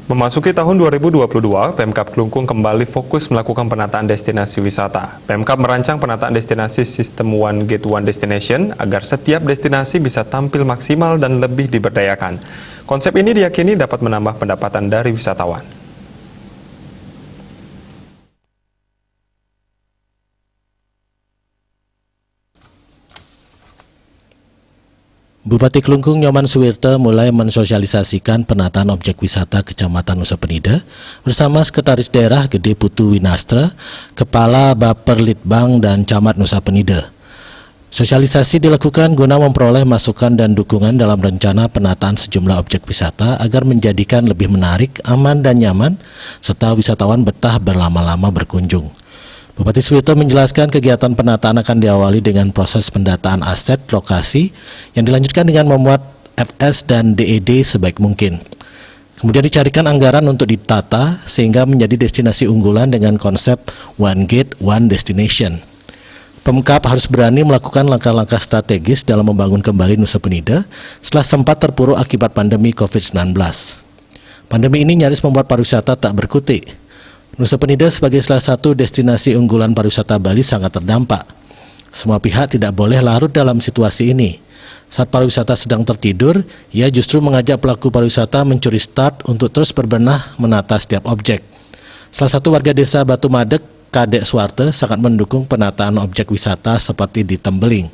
Memasuki tahun 2022, Pemkab Klungkung kembali fokus melakukan penataan destinasi wisata. Pemkab merancang penataan destinasi sistem One Gate One Destination agar setiap destinasi bisa tampil maksimal dan lebih diberdayakan. Konsep ini diyakini dapat menambah pendapatan dari wisatawan. Bupati Klungkung Nyoman Suwirte mulai mensosialisasikan penataan objek wisata Kecamatan Nusa Penida bersama Sekretaris Daerah Gede Putu Winastra, Kepala Baperlitbang dan Camat Nusa Penida. Sosialisasi dilakukan guna memperoleh masukan dan dukungan dalam rencana penataan sejumlah objek wisata agar menjadikan lebih menarik, aman dan nyaman, serta wisatawan betah berlama-lama berkunjung. Bupati Suwirte menjelaskan kegiatan penataan akan diawali dengan proses pendataan aset lokasi yang dilanjutkan dengan memuat FS dan DED sebaik mungkin. Kemudian dicarikan anggaran untuk ditata sehingga menjadi destinasi unggulan dengan konsep One Gate One Destination. Pemkab harus berani melakukan langkah-langkah strategis dalam membangun kembali Nusa Penida setelah sempat terpuruk akibat pandemi COVID-19. Pandemi ini nyaris membuat pariwisata tak berkutik. Nusa Penida sebagai salah satu destinasi unggulan pariwisata Bali sangat terdampak. Semua pihak tidak boleh larut dalam situasi ini. Saat pariwisata sedang tertidur, ia justru mengajak pelaku pariwisata mencuri start untuk terus berbenah menata setiap objek. Salah satu warga desa Batu Madek, Kadek Suwarte, sangat mendukung penataan objek wisata seperti di Tembeling.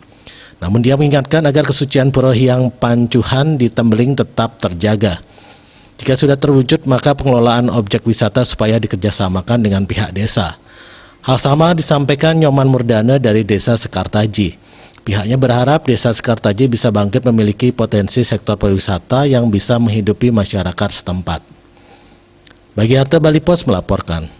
Namun dia mengingatkan agar kesucian Pura Hyang Pancuhan di Tembeling tetap terjaga. Jika sudah terwujud, maka pengelolaan objek wisata supaya dikerjasamakan dengan pihak desa. Hal sama disampaikan Nyoman Murdana dari Desa Sekartaji. Pihaknya berharap Desa Sekartaji bisa bangkit memiliki potensi sektor pariwisata yang bisa menghidupi masyarakat setempat. Bagi Harta Bali Pos melaporkan.